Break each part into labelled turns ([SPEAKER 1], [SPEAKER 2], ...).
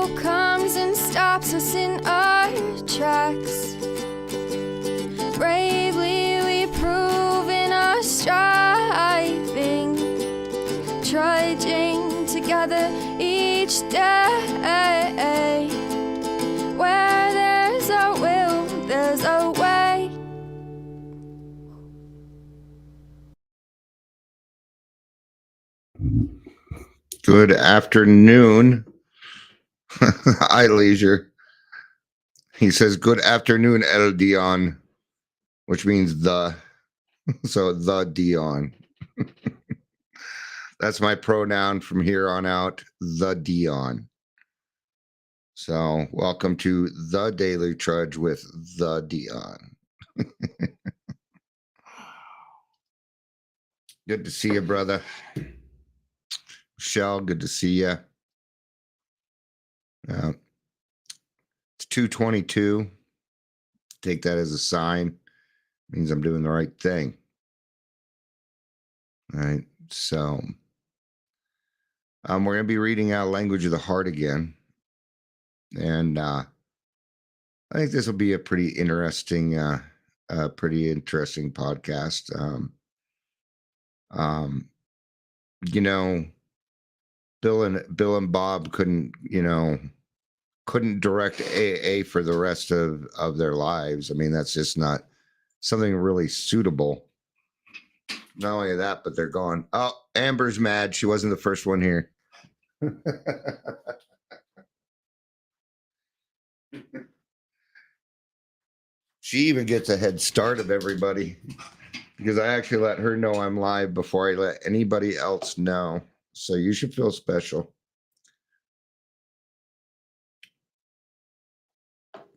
[SPEAKER 1] hero comes and stops us in our tracks. Bravely we prove in our striving, trudging together each day. Where there's a will, there's a way.
[SPEAKER 2] Good afternoon. Hi, Leisure. He says, good afternoon, El Dion, which means the. So, the Dion. That's my pronoun from here on out, the Dion. So, welcome to the Daily Trudge with the Dion. Good to see you, brother. Michelle, good to see you. It's 2:22. Take that as a sign. Means I'm doing the right thing. All right. So we're going to be reading out Language of the Heart again. And I think this will be a pretty interesting podcast. You know, Bill and Bob couldn't direct AA for the rest of their lives. I mean, that's just not something really suitable. Not only that, but they're gone. Oh, Amber's mad. She wasn't the first one here. She even gets a head start of everybody because I actually let her know I'm live before I let anybody else know. So you should feel special.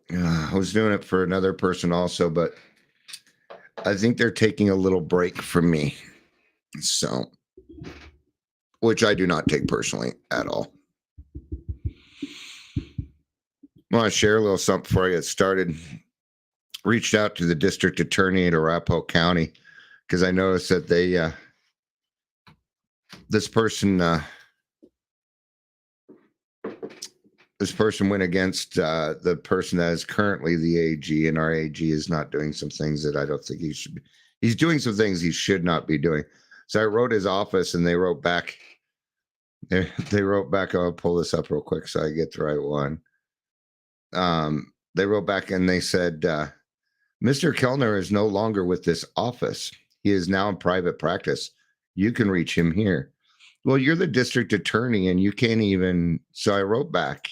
[SPEAKER 2] I was doing it for another person also, but I think they're taking a little break from me. So, which I do not take personally at all. I want to share a little something before I get started. Reached out to the district attorney in Arapahoe County because I noticed that they, this person went against the person that is currently the AG, and our AG is not doing some things that I don't think he should be. He's doing some things he should not be doing. So I wrote his office, and they wrote back. They wrote back. I'll pull this up real quick so I get the right one. They wrote back and they said, Mr. Kellner is no longer with this office. He is now in private practice. You can reach him here. Well, you're the district attorney and you can't even. So I wrote back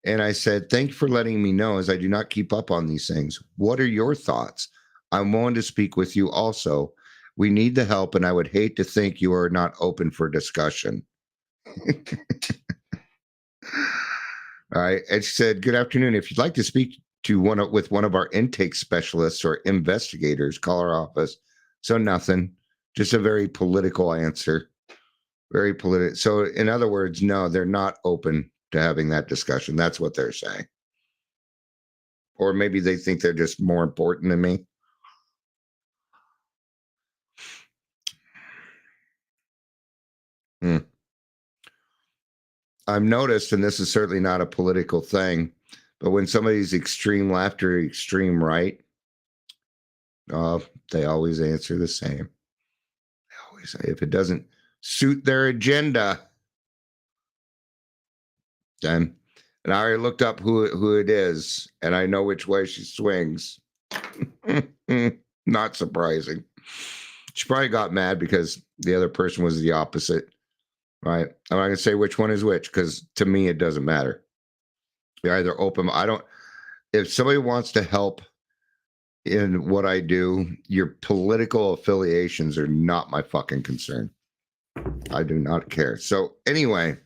[SPEAKER 2] and I said, thank you for letting me know, as I do not keep up on these things. What are your thoughts? I'm willing to speak with you also. We need the help, and I would hate to think you are not open for discussion. All right. And she said, good afternoon. If you'd like to speak to one of our intake specialists or investigators, call our office. So nothing, just a very political answer. Very political. So in other words, no, they're not open to having that discussion. That's what they're saying. Or maybe they think they're just more important than me. I've noticed, and this is certainly not a political thing, but when somebody's extreme left or extreme right, they always answer the same. They always say, if it doesn't suit their agenda, then. And I already looked up who it is, and I know which way she swings. Not surprising. She probably got mad because the other person was the opposite, right? I'm not going to say which one is which because to me, it doesn't matter. You're either open. If somebody wants to help in what I do, your political affiliations are not my fucking concern. I do not care. So anyway,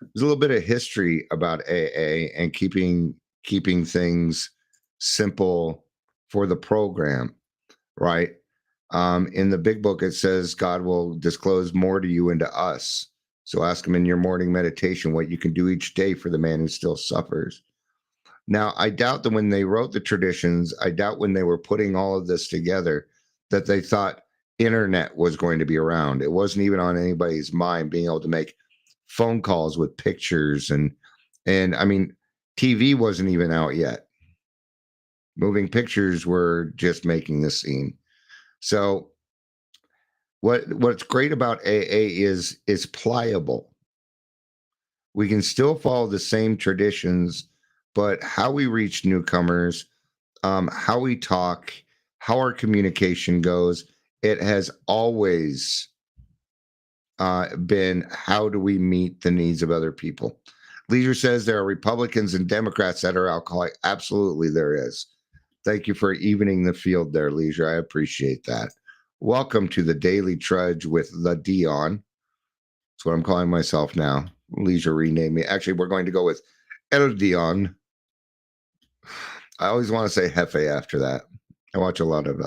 [SPEAKER 2] there's a little bit of history about AA and keeping things simple for the program, right? In the big book, it says God will disclose more to you and to us. So ask him in your morning meditation what you can do each day for the man who still suffers. Now, I doubt that when they wrote the traditions, I doubt when they were putting all of this together, that they thought internet was going to be around. It wasn't even on anybody's mind being able to make phone calls with pictures and I mean, TV wasn't even out yet. Moving pictures were just making the scene. So what's great about AA is it's pliable. We can still follow the same traditions, but how we reach newcomers, how we talk, how our communication goes, it has always been how do we meet the needs of other people. Leisure says there are Republicans and Democrats that are alcoholic. Absolutely, there is. Thank you for evening the field there, Leisure. I appreciate that. Welcome to the Daily Trudge with the Dion. That's what I'm calling myself now. Leisure renamed me. Actually, we're going to go with El Dion. I always want to say Jefe after that. I watch a lot of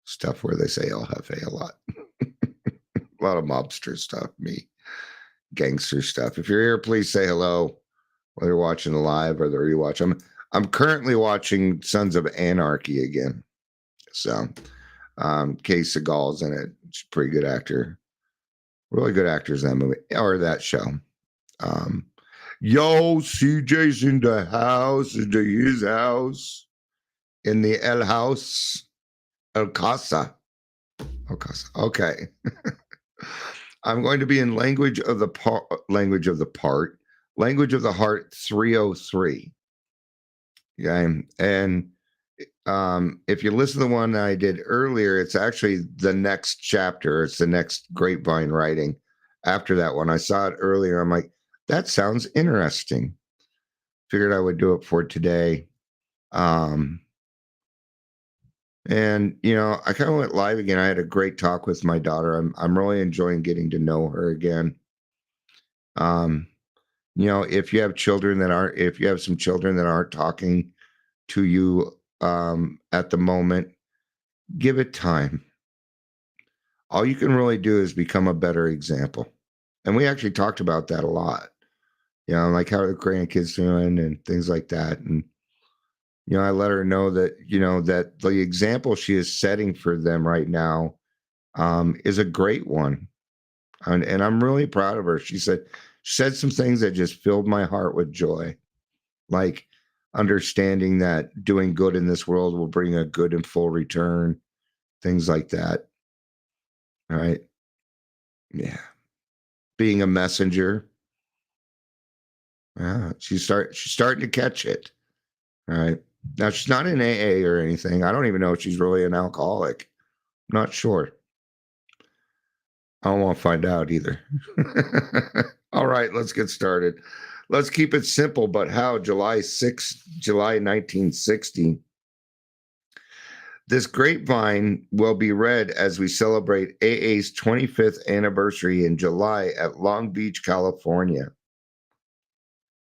[SPEAKER 2] stuff where they say El Jefe a lot. A lot of mobster stuff, me. Gangster stuff. If you're here, please say hello. Whether you're watching the live or the rewatch. I'm currently watching Sons of Anarchy again. So Kay Seagal's in it. She's a pretty good actor. Really good actors in that movie or that show. Yo, CJ's in the house, into his house, in the El House, El Casa. El Casa. Okay. I'm going to be in Language of the Heart 303. Okay. And if you listen to the one I did earlier, it's actually the next chapter. It's the next Grapevine writing after that one. I saw it earlier. I'm like, that sounds interesting. Figured I would do it for today. And, I kind of went live again. I had a great talk with my daughter. I'm really enjoying getting to know her again. If you have some children that aren't talking to you at the moment, give it time. All you can really do is become a better example. And we actually talked about that a lot. Like how the grandkids doing and things like that. And, I let her know that, that the example she is setting for them right now is a great one. And I'm really proud of her. She said some things that just filled my heart with joy. Like understanding that doing good in this world will bring a good and full return, things like that. All right. Yeah. Being a messenger. Yeah. She's starting to catch it. All right. Now she's not in AA or anything. I don't even know if she's really an alcoholic. I'm not sure. I don't want to find out either. All right, let's get started. Let's keep it simple, but how? July 1960. This grapevine will be read as we celebrate AA's 25th anniversary in July at Long Beach, California.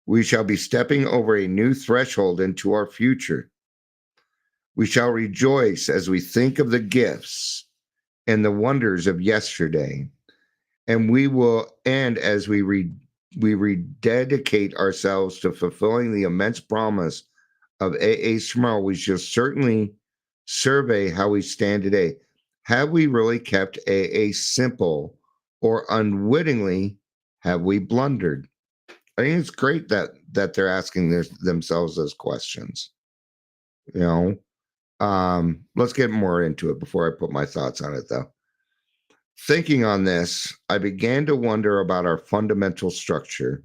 [SPEAKER 2] We shall be stepping over a new threshold into our future. We shall rejoice as we think of the gifts and the wonders of yesterday. And we will end as we rededicate ourselves to fulfilling the immense promise of AA's tomorrow. We shall certainly survey how we stand today. Have we really kept AA simple, or unwittingly have we blundered? I think it's great that they're asking themselves those questions. Let's get more into it before I put my thoughts on it, though. Thinking on this, I began to wonder about our fundamental structure,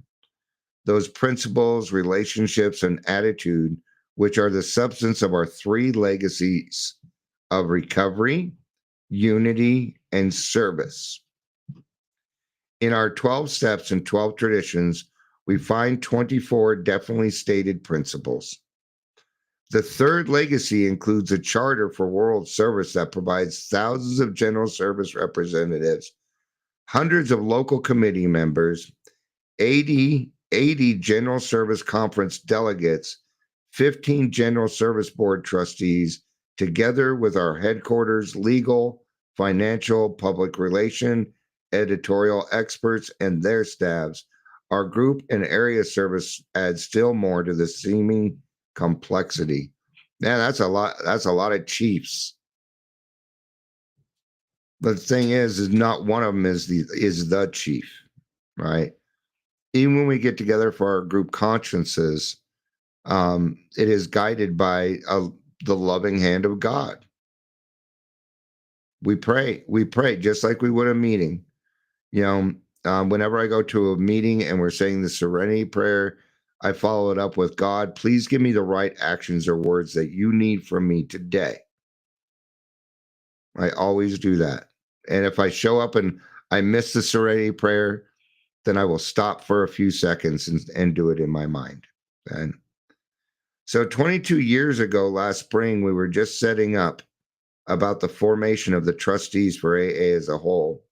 [SPEAKER 2] those principles, relationships, and attitude, which are the substance of our three legacies of recovery, unity, and service. In our 12 steps and 12 traditions, we find 24 definitely stated principles. The third legacy includes a charter for world service that provides thousands of general service representatives, hundreds of local committee members, 80 general service conference delegates, 15 general service board trustees, together with our headquarters, legal, financial, public relation, editorial experts, and their staffs. Our group and area service adds still more to the seeming complexity. Man, that's a lot. That's a lot of chiefs. But the thing is not one of them is the chief, right? Even when we get together for our group consciences, it is guided by the loving hand of God. We pray just like we would a meeting. Whenever I go to a meeting and we're saying the serenity prayer, I follow it up with, God, please give me the right actions or words that you need from me today. I always do that. And if I show up and I miss the serenity prayer, then I will stop for a few seconds and do it in my mind. And so 22 years ago, last spring, we were just setting up about the formation of the trustees for AA as a whole.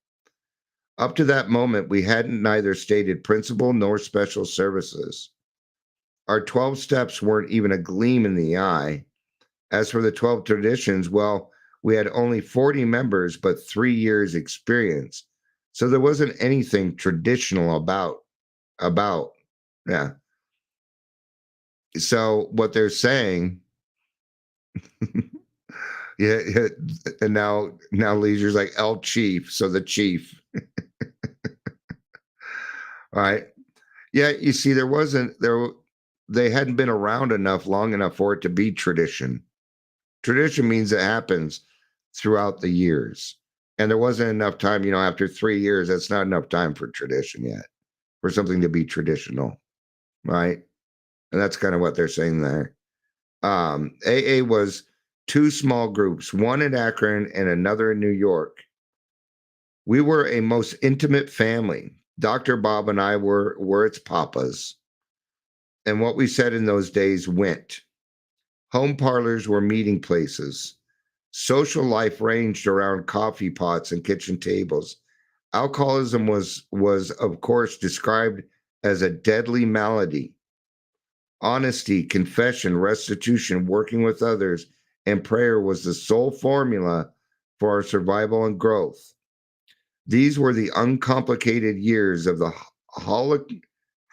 [SPEAKER 2] Up to that moment, we hadn't neither stated principle nor special services. Our 12 steps weren't even a gleam in the eye. As for the 12 traditions, well, we had only 40 members, but 3 years experience. So there wasn't anything traditional about. Yeah. So what they're saying, yeah, and now Leisure's like El Chief, so the chief. All right. Yeah, you see, they hadn't been around long enough for it to be tradition. Tradition means it happens throughout the years. And there wasn't enough time, after 3 years, that's not enough time for tradition yet, for something to be traditional, right? And that's kind of what they're saying there. AA was 2 small groups, one in Akron and another in New York. We were a most intimate family. Dr. Bob and I were its papas. And what we said in those days went. Home parlors were meeting places. Social life ranged around coffee pots and kitchen tables. Alcoholism was of course described as a deadly malady. Honesty, confession, restitution, working with others, and prayer was the sole formula for our survival and growth. These were the uncomplicated years of the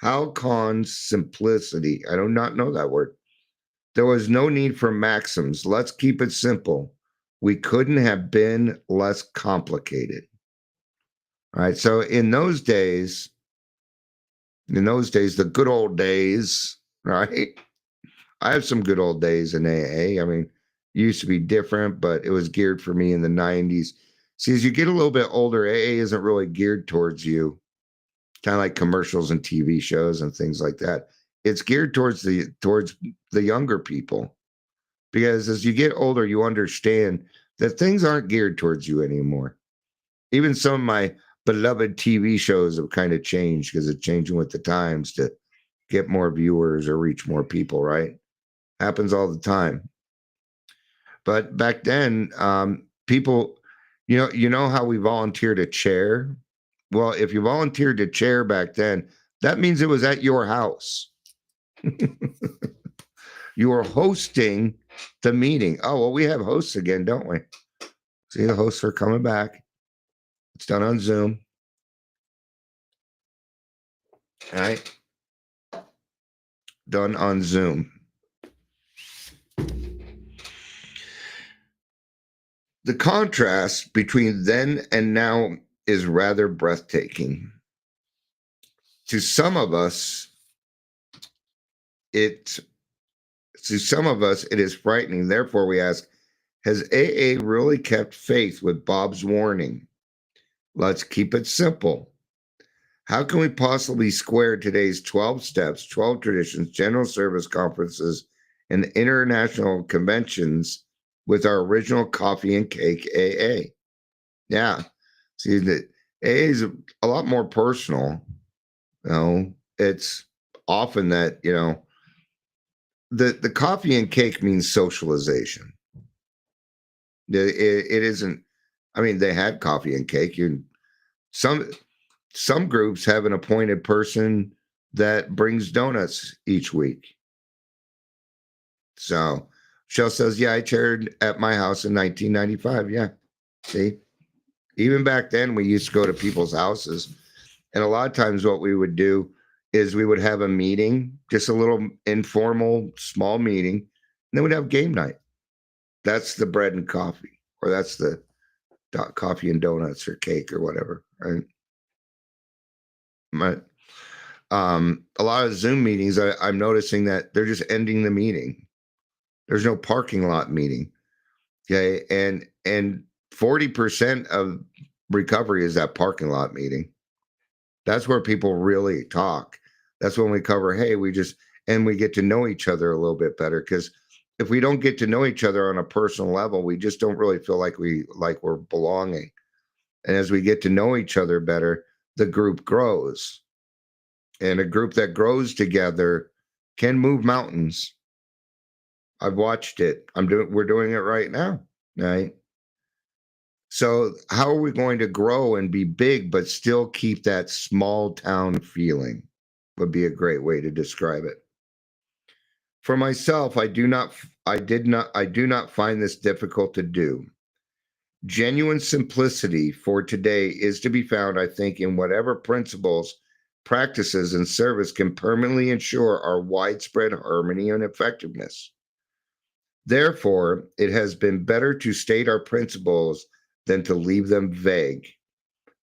[SPEAKER 2] Halcon simplicity. I do not know that word. There was no need for maxims. Let's keep it simple. We couldn't have been less complicated. All right. So in those days, the good old days, right? I have some good old days in AA. I mean, it used to be different, but it was geared for me in the 90s. See, as you get a little bit older, AA isn't really geared towards you, kind of like commercials and TV shows and things like that. It's geared towards the younger people, because as you get older, you understand that things aren't geared towards you anymore. Even some of my beloved TV shows have kind of changed because it's changing with the times to get more viewers or reach more people, right? Happens all the time. But back then, people, you know how we volunteered a chair? Well, if you volunteered to chair back then, that means it was at your house. You were hosting the meeting. Oh, well, we have hosts again, don't we? See, the hosts are coming back. It's done on Zoom. All right. Done on Zoom. The contrast between then and now is rather breathtaking. To some of us, it is frightening. Therefore, we ask, has AA really kept faith with Bob's warning? Let's keep it simple. How can we possibly square today's 12 steps, 12 traditions, general service conferences, and international conventions with our original coffee and cake AA? Yeah. See, the AA is a lot more personal. It's often that, the coffee and cake means socialization. It isn't, I mean, they had coffee and cake. Some groups have an appointed person that brings donuts each week. So Michelle says, yeah, I chaired at my house in 1995. Yeah. See, even back then we used to go to people's houses. And a lot of times what we would do is we would have a meeting, just a little informal, small meeting, and then we'd have game night. That's the bread and coffee, or that's the coffee and donuts or cake or whatever, right? Right. A lot of Zoom meetings, I'm noticing that they're just ending the meeting. There's no parking lot meeting. Okay. And 40% of recovery is that parking lot meeting. That's where people really talk. That's when we cover, hey, we get to know each other a little bit better. Because if we don't get to know each other on a personal level, we just don't really feel like we're belonging. And as we get to know each other better, the group grows. And a group that grows together can move mountains. I've watched it. We're doing it right now, right? So how are we going to grow and be big, but still keep that small town feeling? Would be a great way to describe it. For myself, I do not find this difficult to do. Genuine simplicity for today is to be found, I think, in whatever principles, practices, and service can permanently ensure our widespread harmony and effectiveness. Therefore, it has been better to state our principles than to leave them vague.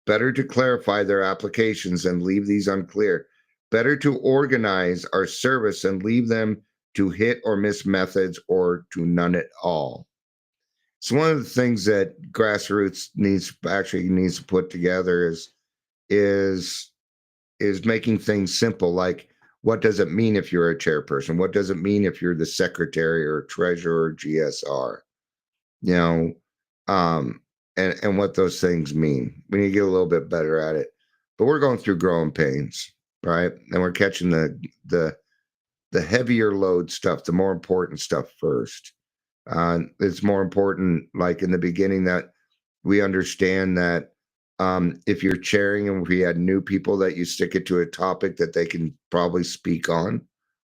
[SPEAKER 2] Better to clarify their applications and leave these unclear. Better to organize our service and leave them to hit or miss methods or to none at all. So one of the things that grassroots needs to put together is making things simple. Like, what does it mean if you're a chairperson? What does it mean if you're the secretary or treasurer or GSR? You know, and what those things mean. We need to get a little bit better at it. But we're going through growing pains, right? And we're catching the heavier load stuff, the more important stuff first. It's more important, like in the beginning, that we understand that if you're chairing and if we had new people, that you stick it to a topic that they can probably speak on.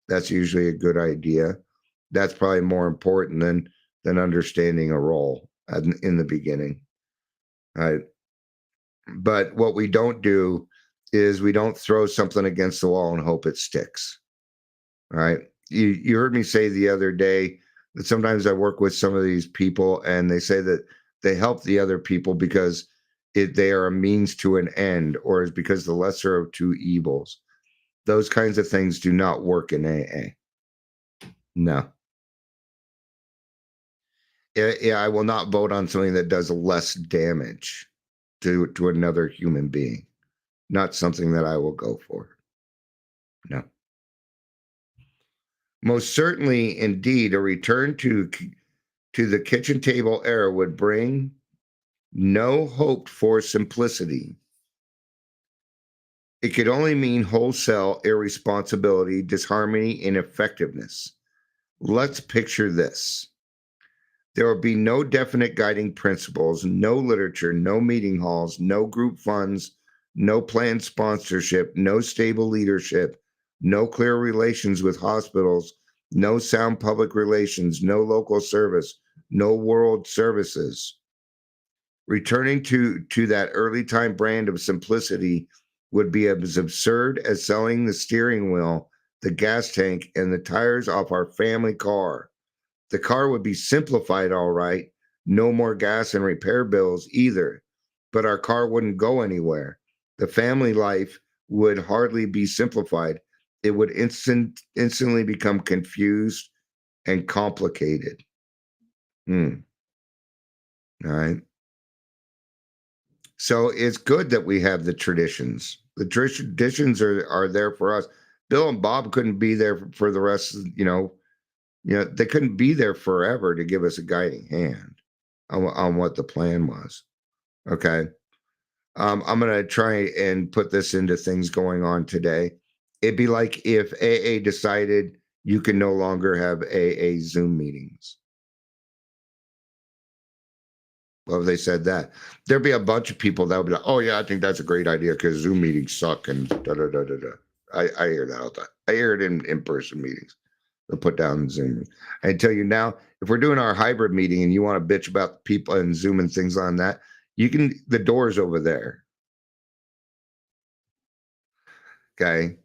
[SPEAKER 2] That's usually a good idea. That's probably more important than understanding a role in the beginning. Right. But what we don't do is we don't throw something against the wall and hope it sticks. Right. You heard me say the other day that sometimes I work with some of these people and they say that they help the other people because they are a means to an end, or is because the lesser of two evils. Those kinds of things do not work in AA. No. Yeah, I will not vote on something that does less damage to another human being. Not something that I will go for. No. Most certainly, indeed, a return to the kitchen table era would bring no hoped for simplicity. It could only mean wholesale irresponsibility, disharmony, ineffectiveness. Let's picture this. There will be no definite guiding principles, no literature, no meeting halls, no group funds, no planned sponsorship, no stable leadership, no clear relations with hospitals, no sound public relations, no local service, no world services. Returning to that early time brand of simplicity would be as absurd as selling the steering wheel, the gas tank, and the tires off our family car. The car would be simplified, all right. No more gas and repair bills either. But our car wouldn't go anywhere. The family life would hardly be simplified. It would instantly become confused and complicated. All right. So it's good that we have the traditions. The traditions are there for us. Bill and Bob couldn't be there for the rest of, they couldn't be there forever to give us a guiding hand on what the plan was. Okay. I'm going to try and put this into things going on today. It'd be like if AA decided you can no longer have AA Zoom meetings. Well, if they said that, there'd be a bunch of people that would be like, oh, yeah, I think that's a great idea because Zoom meetings suck and da-da-da-da-da. I hear that all the time. I hear it in in-person meetings. They'll put down Zoom. I tell you now, if we're doing our hybrid meeting and you want to bitch about people and Zoom and things on that, the door's over there. Okay.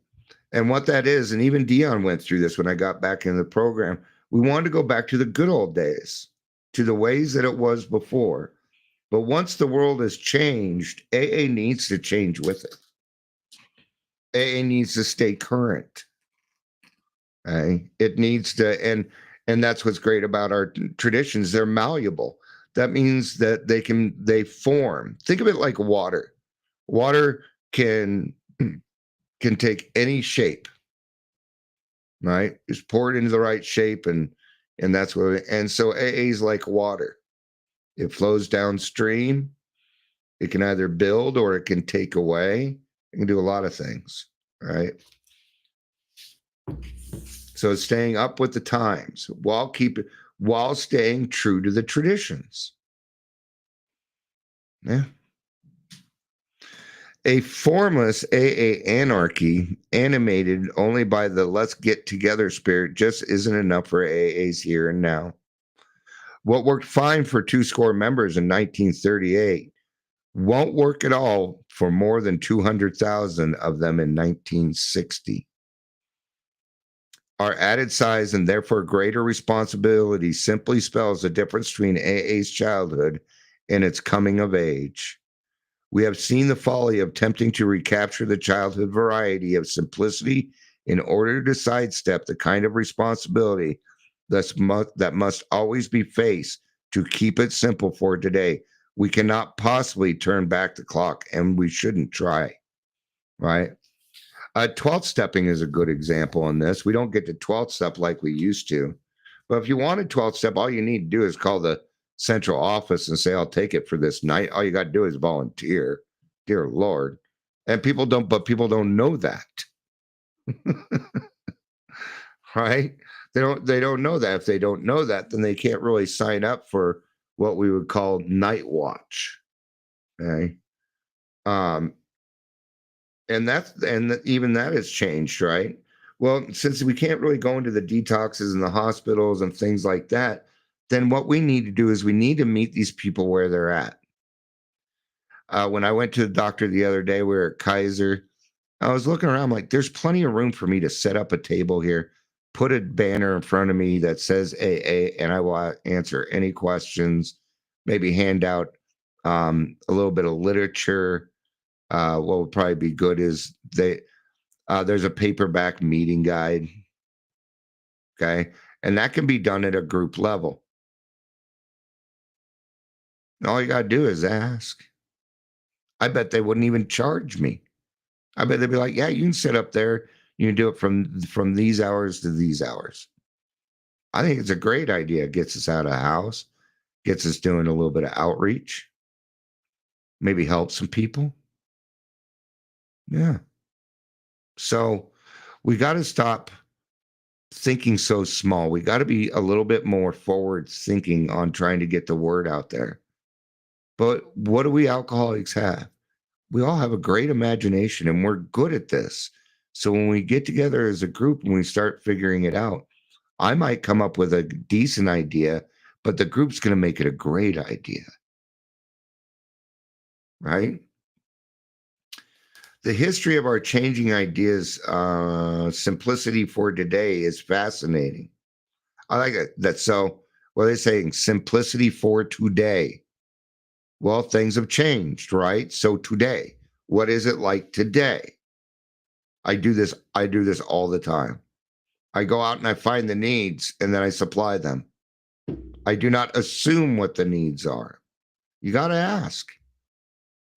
[SPEAKER 2] And what that is, and even Dion went through this when I got back in the program, we wanted to go back to the good old days, to the ways that it was before. But once the world has changed, AA needs to change with it. AA needs to stay current. Okay? It needs to, and that's what's great about our traditions. They're malleable. That means that they form. Think of it like water. Water can take any shape, right? Just pour it into the right shape, and that's what. And so AA is like water. It flows downstream. It can either build or it can take away. It can do a lot of things, right? So it's staying up with the times while staying true to the traditions. Yeah. A formless AA anarchy animated only by the let's get together spirit just isn't enough for AAs here and now. What worked fine for 2 members in 1938 won't work at all for more than 200,000 of them in 1960. Our added size and therefore greater responsibility simply spells the difference between AA's childhood and its coming of age. We have seen the folly of attempting to recapture the childhood variety of simplicity in order to sidestep the kind of responsibility that must always be faced to keep it simple for today. We cannot possibly turn back the clock, and we shouldn't try, right? 12th stepping is a good example on this. We don't get to 12th step like we used to. But if you want a 12th step, all you need to do is call the central office and say, I'll take it for this night. All you got to do is volunteer. Dear Lord. And people don't know that. Right? They don't know that. If they don't know that, then they can't really sign up for what we would call night watch. Okay. And even that has changed, right? Well, since we can't really go into the detoxes in the hospitals and things like that, then what we need to do is we need to meet these people where they're at. When I went to the doctor the other day, we were at Kaiser. I was looking around, like, there's plenty of room for me to set up a table here, put a banner in front of me that says AA, and I will answer any questions, maybe hand out a little bit of literature. What would probably be good is there's a paperback meeting guide. Okay. And that can be done at a group level. All you got to do is ask. I bet they wouldn't even charge me. I bet they'd be like, yeah, you can sit up there. You can do it from these hours to these hours. I think it's a great idea. It gets us out of the house, gets us doing a little bit of outreach, maybe help some people. Yeah. So we got to stop thinking so small. We got to be a little bit more forward thinking on trying to get the word out there. But what do we alcoholics have? We all have a great imagination and we're good at this. So when we get together as a group and we start figuring it out, I might come up with a decent idea, but the group's going to make it a great idea. Right? The history of our changing ideas, simplicity for today is fascinating. I like it. That's so, what are they saying? Simplicity for today. Well, things have changed, right? So today, what is it like today? I do this all the time. I go out and I find the needs and then I supply them. I do not assume what the needs are. You got to ask.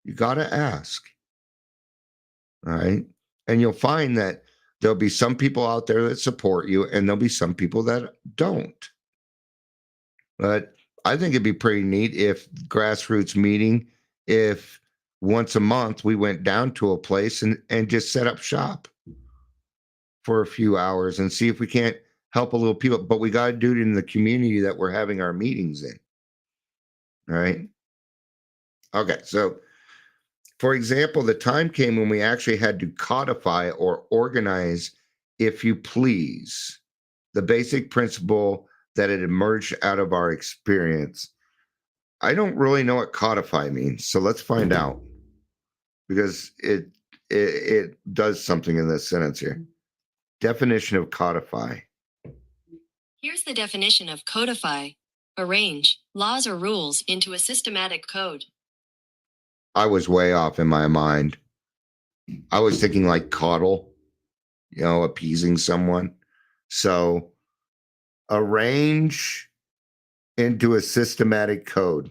[SPEAKER 2] You got to ask. All right. And you'll find that there'll be some people out there that support you and there'll be some people that don't. But I think it'd be pretty neat if grassroots meeting, if once a month we went down to a place and just set up shop for a few hours and see if we can't help a little people. But we got to do it in the community that we're having our meetings in. All right. Okay. So, for example, the time came when we actually had to codify or organize, if you please, the basic principle that had emerged out of our experience. I don't really know what codify means, so let's find out, because it does something in this sentence here. Definition of codify.
[SPEAKER 3] Here's the definition of codify. Arrange laws or rules into a systematic code.
[SPEAKER 2] I was way off in my mind. I was thinking like coddle, appeasing someone. So arrange into a systematic code.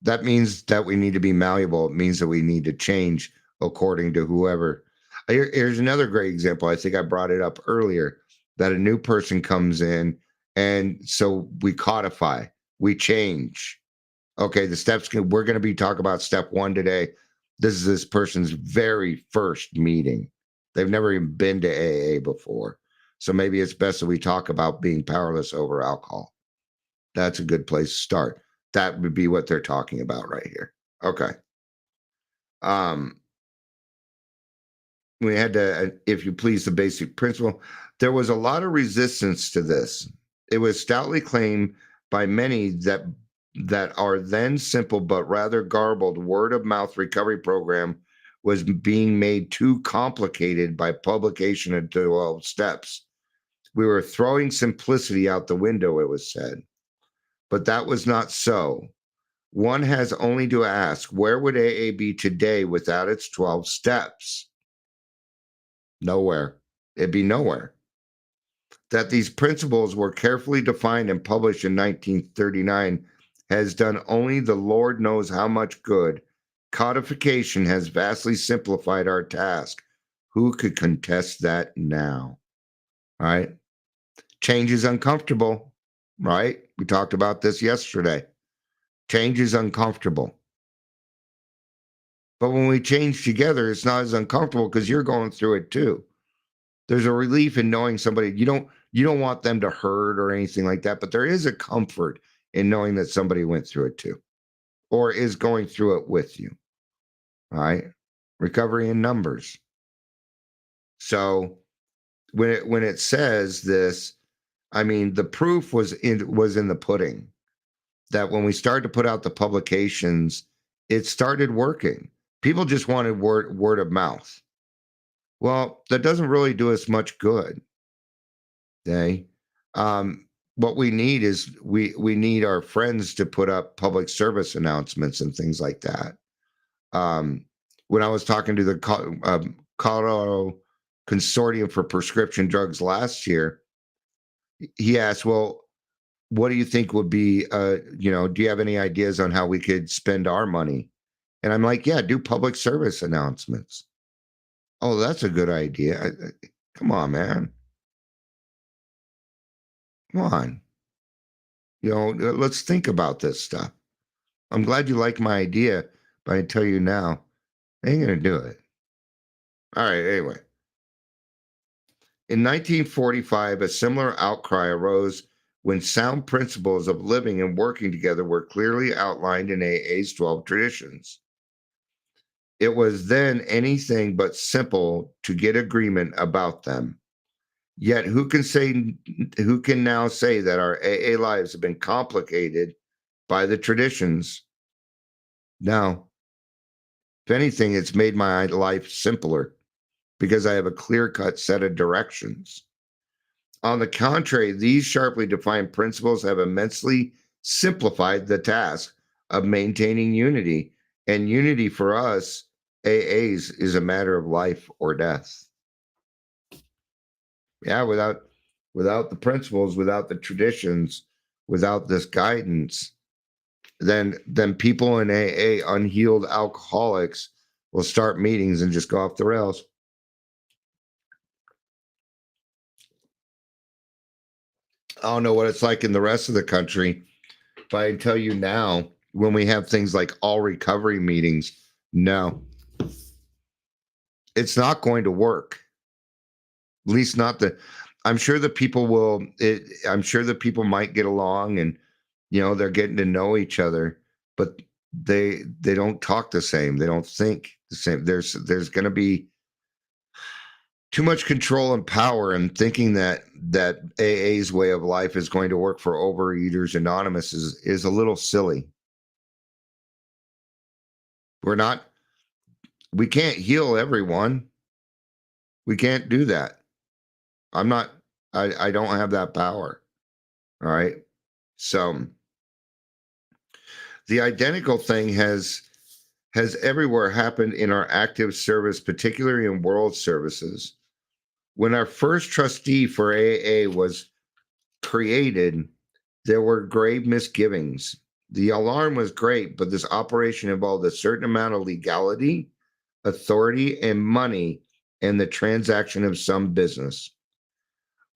[SPEAKER 2] That means that we need to be malleable. It means that we need to change according to whoever. Here's another great example. I think I brought it up earlier, that a new person comes in, and so we codify, we change. Okay, the steps, we're going to be talking about step 1 today. This is this person's very first meeting. They've never even been to AA before. So maybe it's best that we talk about being powerless over alcohol. That's a good place to start. That would be what they're talking about right here. Okay. We had to, if you please, the basic principle. There was a lot of resistance to this. It was stoutly claimed by many that our then simple but rather garbled word of mouth recovery program was being made too complicated by publication of 12 steps. We were throwing simplicity out the window, it was said. But that was not so. One has only to ask, where would AA be today without its 12 steps? Nowhere. It'd be nowhere. That these principles were carefully defined and published in 1939 has done only the Lord knows how much good. Codification has vastly simplified our task. Who could contest that now? All right. Change is uncomfortable, right? We talked about this yesterday. Change is uncomfortable. But when we change together, it's not as uncomfortable because you're going through it too. There's a relief in knowing somebody. You don't want them to hurt or anything like that, but there is a comfort in knowing that somebody went through it too, or is going through it with you. All right. Recovery in numbers. So when it says this, I mean, the proof was in the pudding. That when we started to put out the publications, it started working. People just wanted word of mouth. Well, that doesn't really do us much good. Okay. What we need is we need our friends to put up public service announcements and things like that. When I was talking to the Colorado Consortium for Prescription Drugs last year, he asked, well, what do you think would be, do you have any ideas on how we could spend our money? And I'm like, yeah, do public service announcements. Oh, that's a good idea. Come on, man. Come on. Let's think about this stuff. I'm glad you like my idea, but I tell you now, I ain't going to do it. All right, anyway. In 1945, a similar outcry arose when sound principles of living and working together were clearly outlined in AA's 12 traditions. It was then anything but simple to get agreement about them. Yet who can now say that our AA lives have been complicated by the traditions? No. If anything, it's made my life simpler because I have a clear-cut set of directions. On the contrary, these sharply defined principles have immensely simplified the task of maintaining unity. And unity for us, AAs, is a matter of life or death. Yeah, without the principles, without the traditions, without this guidance, then people in AA, unhealed alcoholics, will start meetings and just go off the rails. I don't know what it's like in the rest of the country, but I can tell you now, when we have things like all recovery meetings, no, it's not going to work. At least not I'm sure the people I'm sure the people might get along and, they're getting to know each other, but they don't talk the same. They don't think the same. There's going to be too much control and power, and thinking that AA's way of life is going to work for Overeaters Anonymous is a little silly. We can't heal everyone. We can't do that. I don't have that power. All right. So the identical thing has everywhere happened in our active service, particularly in world services. When our first trustee for AA was created, there were grave misgivings. The alarm was great, but this operation involved a certain amount of legality, authority, and money in the transaction of some business.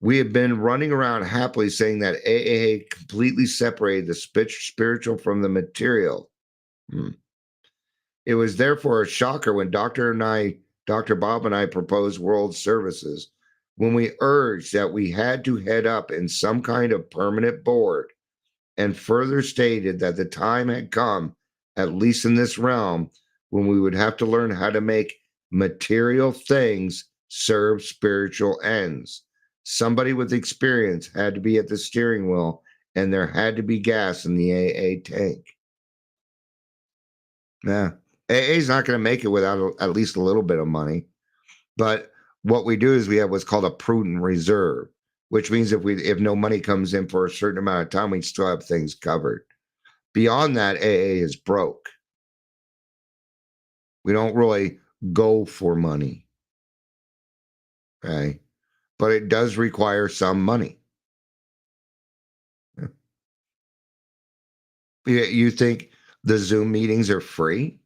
[SPEAKER 2] We have been running around happily saying that AA completely separated the spiritual from the material. It was therefore a shocker when Dr. Bob and I proposed world services, when we urged that we had to head up in some kind of permanent board, and further stated that the time had come, at least in this realm, when we would have to learn how to make material things serve spiritual ends. Somebody with experience had to be at the steering wheel, and there had to be gas in the AA tank. Yeah. AA is not going to make it without at least a little bit of money. But what we do is we have what's called a prudent reserve, which means if no money comes in for a certain amount of time, we still have things covered. Beyond that, AA is broke. We don't really go for money. Okay. But it does require some money. Yeah. You think the Zoom meetings are free?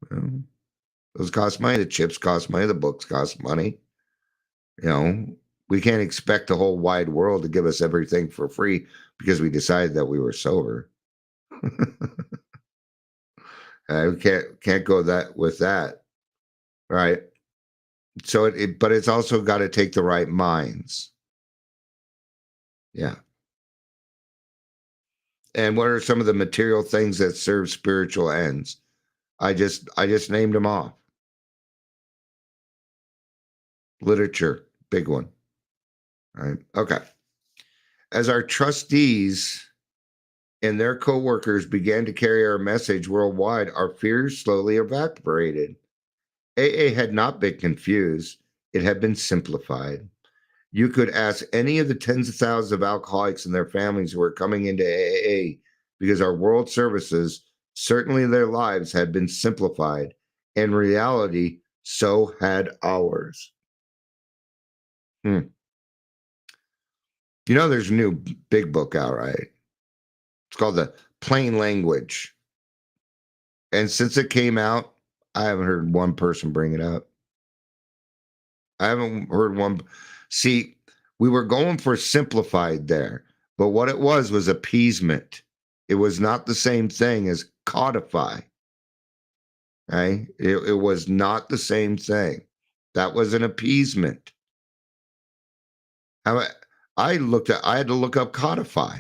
[SPEAKER 2] Well, those cost money. The chips cost money. The books cost money. We can't expect the whole wide world to give us everything for free because we decided that we were sober. We can't go with that, right? So but it's also got to take the right minds. Yeah. And what are some of the material things that serve spiritual ends? I just named them off. Literature, big one. All right. Okay. As our trustees and their co-workers began to carry our message worldwide, our fears slowly evaporated. AA had not been confused. It had been simplified. You could ask any of the tens of thousands of alcoholics and their families who were coming into AA because our world services, certainly their lives had been simplified. In reality, so had ours. There's a new big book out, right? It's called The Plain Language. And since it came out, I haven't heard one person bring it up. I haven't heard one. See, we were going for simplified there, but what it was appeasement. It was not the same thing as codify. Right? It was not the same thing. That was an appeasement. I had to look up codify,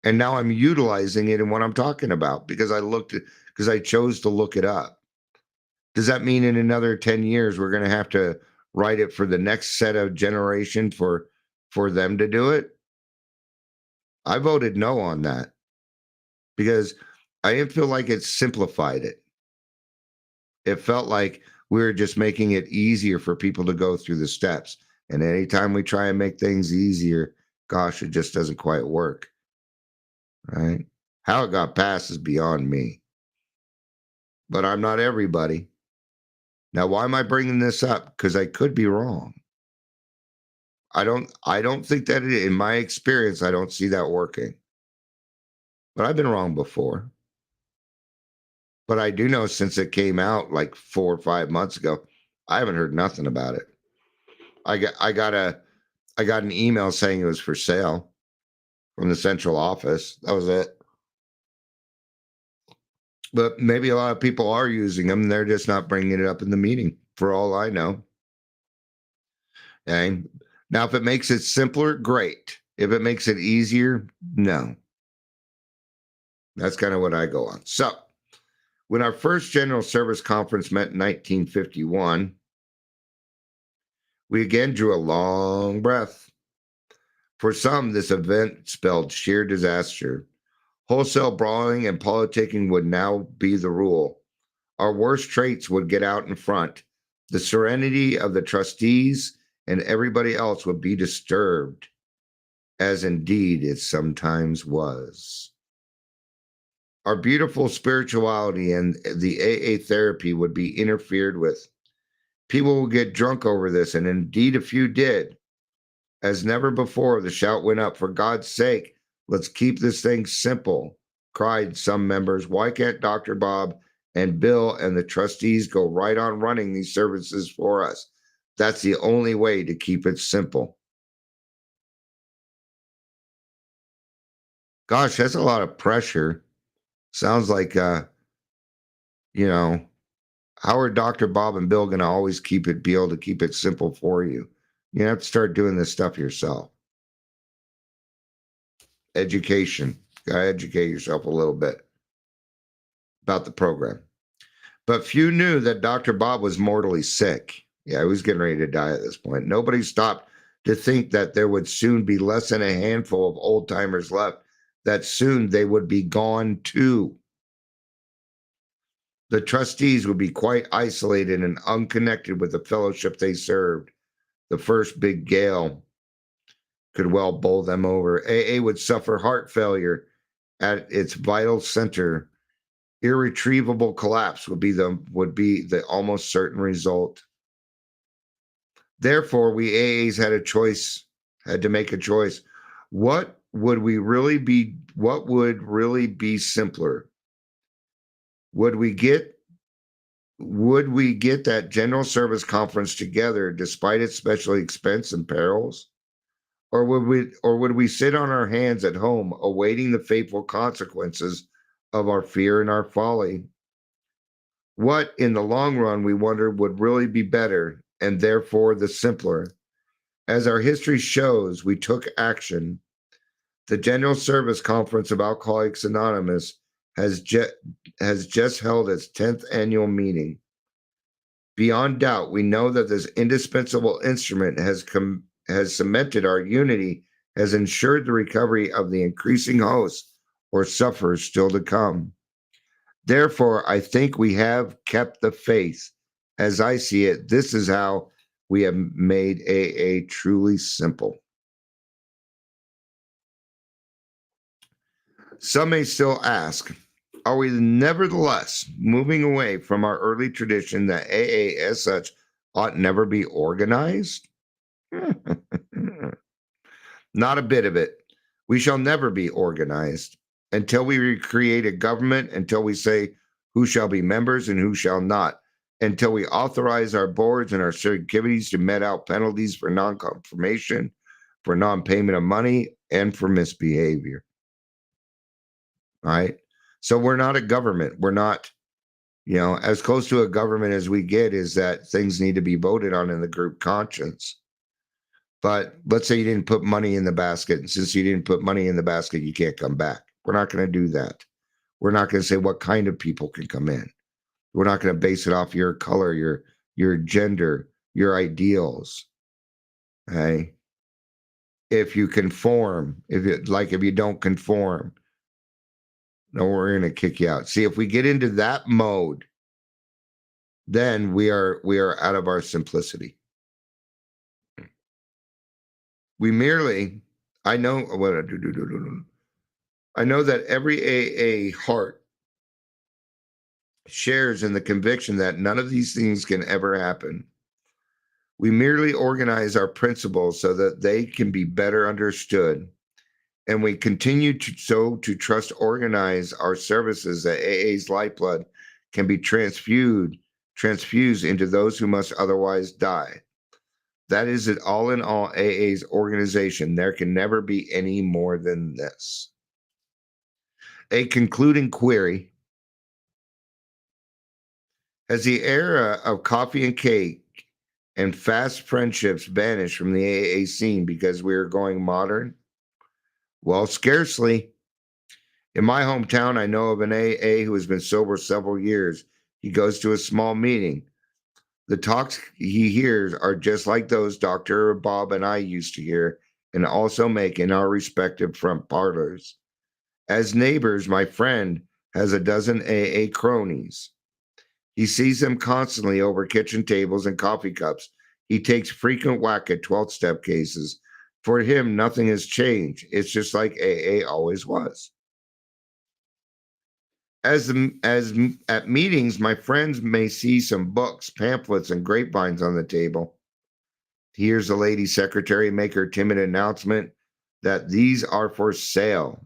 [SPEAKER 2] and now I'm utilizing it in what I'm talking about because I chose to look it up. Does that mean in another 10 years we're going to have to write it for the next set of generation for them to do it? I voted no on that because I didn't feel like it simplified it. It felt like we were just making it easier for people to go through the steps. And anytime we try and make things easier, gosh, it just doesn't quite work. Right? How it got passed is beyond me. But I'm not everybody. Now, why am I bringing this up? Because I could be wrong. I don't think that in my experience, I don't see that working. But I've been wrong before. But I do know since it came out like 4 or 5 months ago, I haven't heard nothing about it. I got an email saying it was for sale from the central office. That was it. But maybe a lot of people are using them. They're just not bringing it up in the meeting, for all I know. Okay. Now, if it makes it simpler, great. If it makes it easier, no. That's kind of what I go on. So, when our first General Service Conference met in 1951, we again drew a long breath. For some, this event spelled sheer disaster. Wholesale brawling and politicking would now be the rule. Our worst traits would get out in front. The serenity of the trustees and everybody else would be disturbed. as indeed it sometimes was. Our beautiful spirituality and the AA therapy would be interfered with. People will get drunk over this, and indeed a few did. As never before, the shout went up, "For God's sake, let's keep this thing simple," cried some members. "Why can't Dr. Bob and Bill and the trustees go right on running these services for us? That's the only way to keep it simple." Gosh, that's a lot of pressure. Sounds like, how are Dr. Bob and Bill going to always be able to keep it simple for you? You have to start doing this stuff yourself. Education. Got to educate yourself a little bit about the program. But few knew that Dr. Bob was mortally sick. Yeah, he was getting ready to die at this point. Nobody stopped to think that there would soon be less than a handful of old timers left, that soon they would be gone too. The trustees would be quite isolated and unconnected with the fellowship they served. The first big gale could well bowl them over. AA would suffer heart failure at its vital center. Irretrievable collapse would be the almost certain result. Therefore, we AAs had to make a choice. What would really be simpler? Would we get that general service conference together despite its special expense and perils? Or would we sit on our hands at home awaiting the fateful consequences of our fear and our folly? What in the long run, we wonder, would really be better and therefore the simpler? As our history shows, we took action. The General Service Conference of Alcoholics Anonymous has just held its 10th annual meeting. Beyond doubt, we know that this indispensable instrument has cemented our unity, has ensured the recovery of the increasing hosts or sufferers still to come. Therefore, I think we have kept the faith. As I see it, this is how we have made AA truly simple. Some may still ask, are we nevertheless moving away from our early tradition that AA as such ought never be organized? Not a bit of it. We shall never be organized until we create a government, until we say who shall be members and who shall not, until we authorize our boards and our activities to met out penalties for non-confirmation, for non-payment of money, and for misbehavior. All right? So we're not a government. We're not, as close to a government as we get is that things need to be voted on in the group conscience. But let's say you didn't put money in the basket, and since you didn't put money in the basket, you can't come back. We're not going to do that. We're not going to say what kind of people can come in. We're not going to base it off your color, your gender, your ideals. Okay? If you conform, if you don't conform, no, we're going to kick you out. See, if we get into that mode, then we are out of our simplicity. We merely, I know that every AA heart shares in the conviction that none of these things can ever happen. We merely organize our principles so that they can be better understood. And we continue to trust organize our services that AA's lifeblood can be transfused into those who must otherwise die. That is it all in all AA's organization. There can never be any more than this. A concluding query. Has the era of coffee and cake and fast friendships vanished from the AA scene because we are going modern? Well, scarcely. In my hometown, I know of an AA who has been sober several years. He goes to a small meeting. The talks he hears are just like those Dr. Bob and I used to hear and also make in our respective front parlors. As neighbors, my friend has a dozen AA cronies. He sees them constantly over kitchen tables and coffee cups. He takes frequent whack at 12-step cases, For him, nothing has changed. It's just like AA always was. As at meetings, my friends may see some books, pamphlets, and grapevines on the table. He hears the lady secretary make her timid announcement that these are for sale.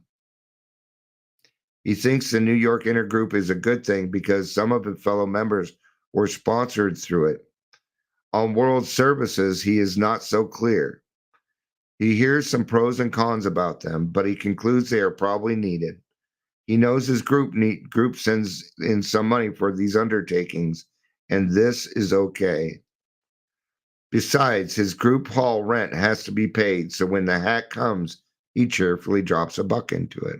[SPEAKER 2] He thinks the New York Intergroup is a good thing because some of his fellow members were sponsored through it. On World Services, he is not so clear. He hears some pros and cons about them, but he concludes they are probably needed. He knows his group sends in some money for these undertakings, and this is okay. Besides, his group hall rent has to be paid, so when the hack comes, he cheerfully drops a buck into it.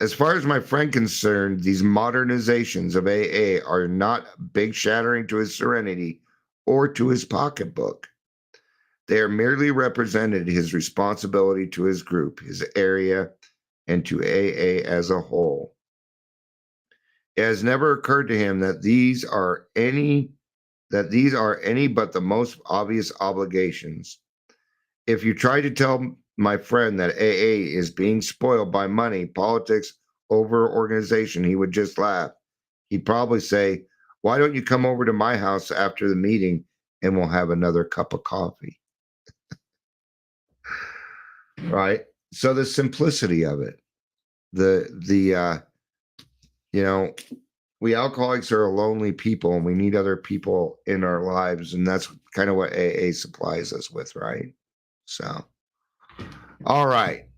[SPEAKER 2] As far as my friend concerned, these modernizations of AA are not big shattering to his serenity or to his pocketbook. They are merely represented his responsibility to his group, his area, and to AA as a whole. It has never occurred to him that these are any but the most obvious obligations. If you try to tell my friend that AA is being spoiled by money, politics, over organization, he would just laugh. He'd probably say, "Why don't you come over to my house after the meeting and we'll have another cup of coffee?" Right? So the simplicity of it, we alcoholics are lonely people and we need other people in our lives. And that's kind of what AA supplies us with, right? So, all right.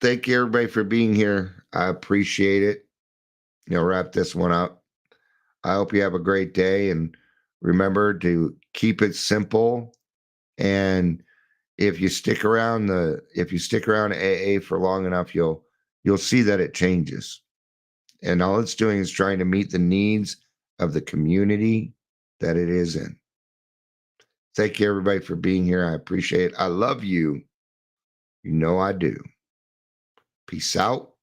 [SPEAKER 2] Thank you, everybody, for being here. I appreciate it. Wrap this one up. I hope you have a great day, and remember to keep it simple. And if you stick around AA for long enough, you'll see that it changes. And all it's doing is trying to meet the needs of the community that it is in. Thank you, everybody, for being here. I appreciate it. I love you. You know I do. Peace out.